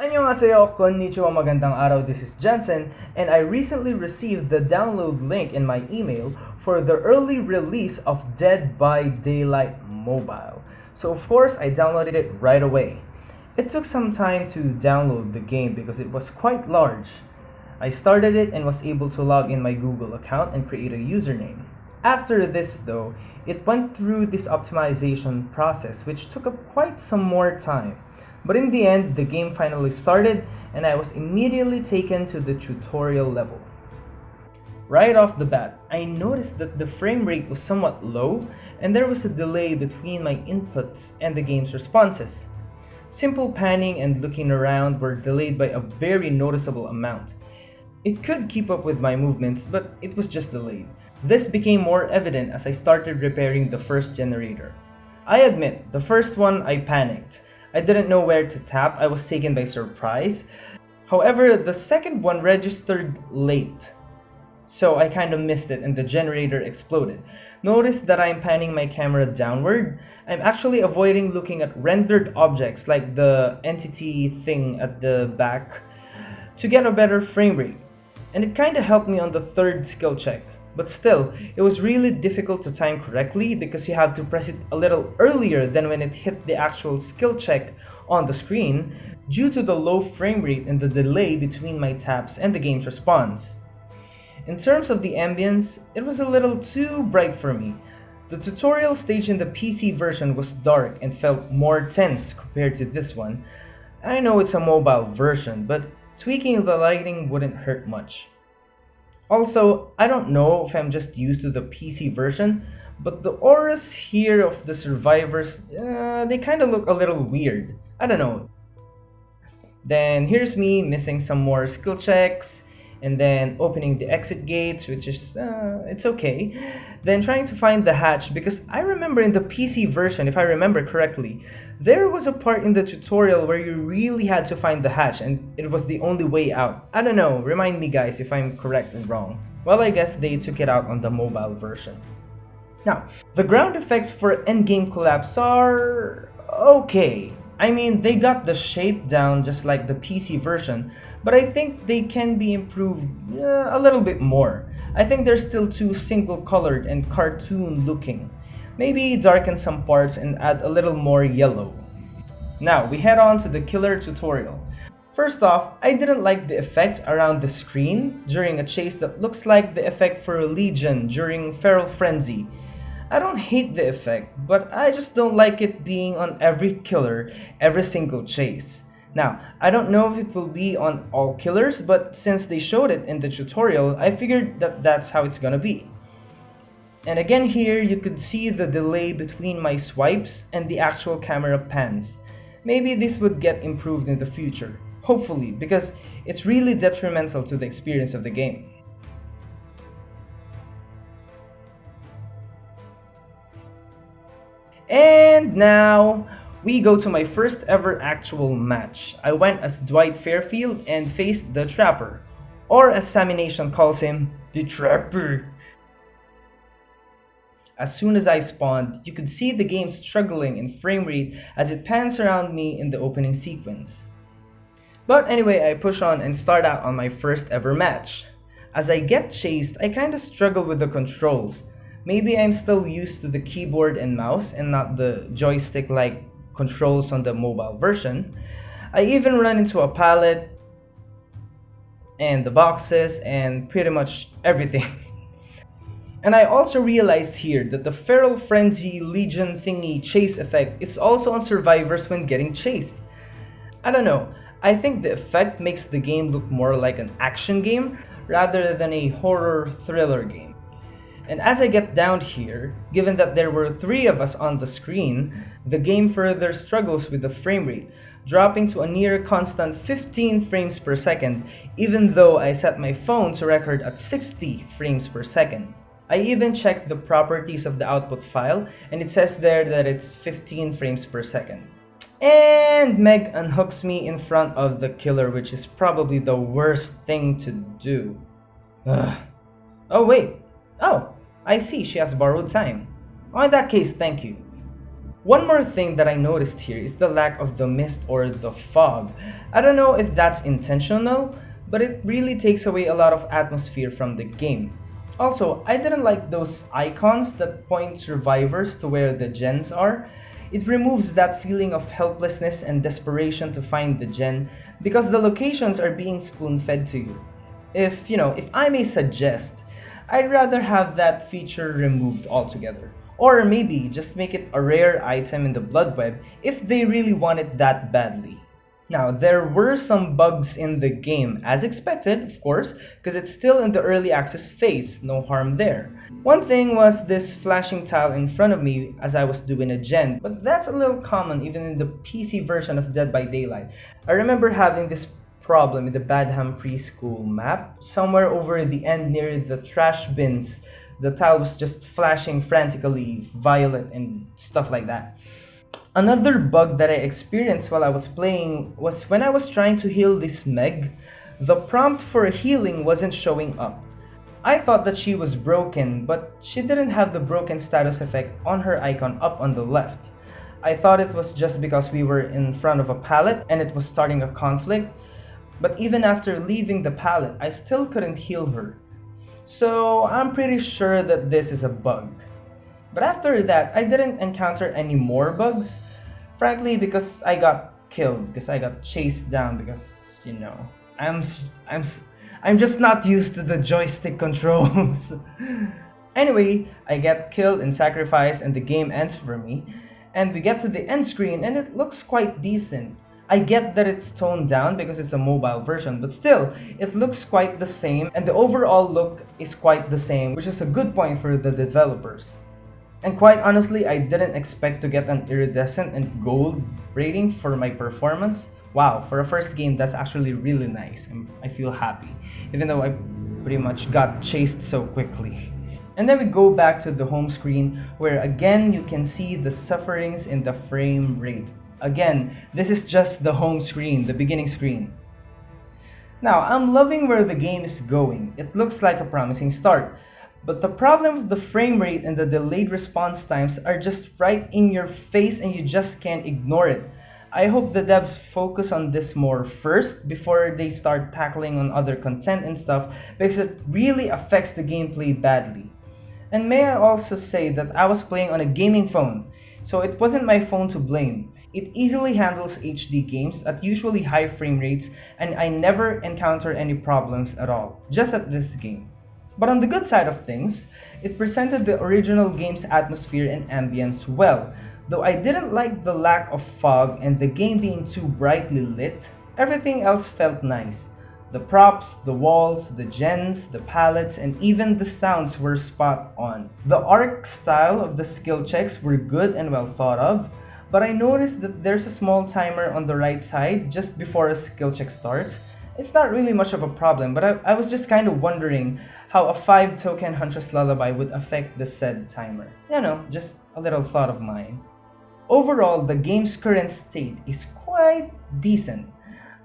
Annyeong, haseyo, konnichiwa, magandang araw. This is Jensen, and I recently received the download link in my email for the early release of Dead by Daylight Mobile. So of course, I downloaded it right away. It took some time to download the game because it was quite large. I started it and was able to log in my Google account and create a username. After this though, it went through this optimization process which took up quite some more time. But in the end, the game finally started and I was immediately taken to the tutorial level. Right off the bat, I noticed that the frame rate was somewhat low and there was a delay between my inputs and the game's responses. Simple panning and looking around were delayed by a very noticeable amount. It could keep up with my movements, but it was just delayed. This became more evident as I started repairing the first generator. I admit, the first one I panicked. I didn't know where to tap, I was taken by surprise. However, the second one registered late. So I kind of missed it and the generator exploded. Notice that I'm panning my camera downward. I'm actually avoiding looking at rendered objects like the entity thing at the back to get a better frame rate. And it kind of helped me on the third skill check. But still, it was really difficult to time correctly because you have to press it a little earlier than when it hit the actual skill check on the screen due to the low frame rate and the delay between my taps and the game's response. In terms of the ambience, it was a little too bright for me. The tutorial stage in the PC version was dark and felt more tense compared to this one. I know it's a mobile version, but tweaking the lighting wouldn't hurt much. Also, I don't know if I'm just used to the PC version, but the auras here of the survivors, they kind of look a little weird. I don't know. Then here's me missing some more skill checks, and then opening the exit gates, which is, it's okay. Then trying to find the hatch, because I remember in the PC version, if I remember correctly, there was a part in the tutorial where you really had to find the hatch and it was the only way out. I don't know, remind me guys if I'm correct or wrong. Well, I guess they took it out on the mobile version. Now, the ground effects for endgame collapse are okay. I mean, they got the shape down just like the PC version, but I think they can be improved a little bit more. I think they're still too single colored and cartoon looking. Maybe darken some parts and add a little more yellow. Now, we head on to the killer tutorial. First off, I didn't like the effect around the screen during a chase that looks like the effect for Legion during Feral Frenzy. I don't hate the effect, but I just don't like it being on every killer, every single chase. Now, I don't know if it will be on all killers, but since they showed it in the tutorial, I figured that that's how it's gonna be. And again here, you could see the delay between my swipes and the actual camera pans. Maybe this would get improved in the future, hopefully, because it's really detrimental to the experience of the game. And now, we go to my first ever actual match. I went as Dwight Fairfield and faced the Trapper, or as Sammy Nation calls him, the Trapper. As soon as I spawned, you could see the game struggling in frame rate as it pans around me in the opening sequence. But anyway, I push on and start out on my first ever match. As I get chased, I kinda struggle with the controls. Maybe I'm still used to the keyboard and mouse and not the joystick-like controls on the mobile version. I even run into a pallet and the boxes and pretty much everything. And I also realized here that the Feral Frenzy Legion thingy chase effect is also on survivors when getting chased. I don't know, I think the effect makes the game look more like an action game rather than a horror thriller game. And as I get down here, given that there were 3 of us on the screen, the game further struggles with the frame rate, dropping to a near constant 15 frames per second, even though I set my phone to record at 60 frames per second. I even checked the properties of the output file, and it says there that it's 15 frames per second. And Meg unhooks me in front of the killer, which is probably the worst thing to do. Ugh. Oh wait, oh, I see she has borrowed time. Oh, in that case, thank you. One more thing that I noticed here is the lack of the mist or the fog. I don't know if that's intentional, but it really takes away a lot of atmosphere from the game. Also, I didn't like those icons that point survivors to where the gens are. It removes that feeling of helplessness and desperation to find the gen because the locations are being spoon-fed to you. If I may suggest, I'd rather have that feature removed altogether. Or maybe just make it a rare item in the Blood Web if they really want it that badly. Now, there were some bugs in the game, as expected, of course, because it's still in the early access phase, no harm there. One thing was this flashing tile in front of me as I was doing a gen, but that's a little common even in the PC version of Dead by Daylight. I remember having this problem in the Badham preschool map. Somewhere over the end near the trash bins, the tile was just flashing frantically violet and stuff like that. Another bug that I experienced while I was playing was when I was trying to heal this Meg, the prompt for healing wasn't showing up. I thought that she was broken, but she didn't have the broken status effect on her icon up on the left. I thought it was just because we were in front of a pallet and it was starting a conflict, but even after leaving the pallet, I still couldn't heal her. So I'm pretty sure that this is a bug. But after that, I didn't encounter any more bugs. Frankly, because I got killed, because I got chased down, because I'm just not used to the joystick controls. Anyway, I get killed and sacrificed, and the game ends for me. And we get to the end screen, and it looks quite decent. I get that it's toned down because it's a mobile version, but still, it looks quite the same, and the overall look is quite the same, which is a good point for the developers. And quite honestly, I didn't expect to get an iridescent and gold rating for my performance. Wow, for a first game, that's actually really nice, and I feel happy, even though I pretty much got chased so quickly. And then we go back to the home screen, where again you can see the sufferings in the frame rate. Again, this is just the home screen, the beginning screen. Now, I'm loving where the game is going. It looks like a promising start. But the problem with the frame rate and the delayed response times are just right in your face and you just can't ignore it. I hope the devs focus on this more first before they start tackling on other content and stuff, because it really affects the gameplay badly. And may I also say that I was playing on a gaming phone, so it wasn't my phone to blame. It easily handles HD games at usually high frame rates, and I never encounter any problems at all, just at this game. But on the good side of things, it presented the original game's atmosphere and ambience well. Though I didn't like the lack of fog and the game being too brightly lit, everything else felt nice. The props, the walls, the gens, the palettes, and even the sounds were spot on. The arc style of the skill checks were good and well thought of, but I noticed that there's a small timer on the right side just before a skill check starts. It's not really much of a problem, but I was just kind of wondering how a 5-token Huntress Lullaby would affect the said timer. Just a little thought of mine. Overall, the game's current state is quite decent,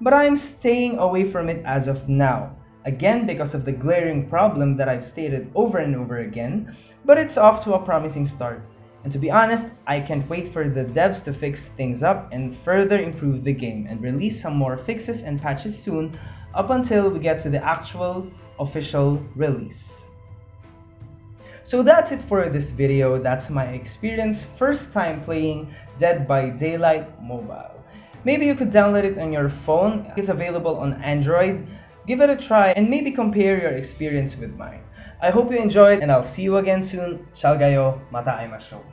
but I'm staying away from it as of now. Again, because of the glaring problem that I've stated over and over again, but it's off to a promising start. And to be honest, I can't wait for the devs to fix things up and further improve the game and release some more fixes and patches soon up until we get to the actual official release. So that's it for this video. That's my experience first time playing Dead by Daylight Mobile. Maybe you could download it on your phone. It's available on Android. Give it a try and maybe compare your experience with mine. I hope you enjoyed and I'll see you again soon. Ciao gayo, mata aimashou.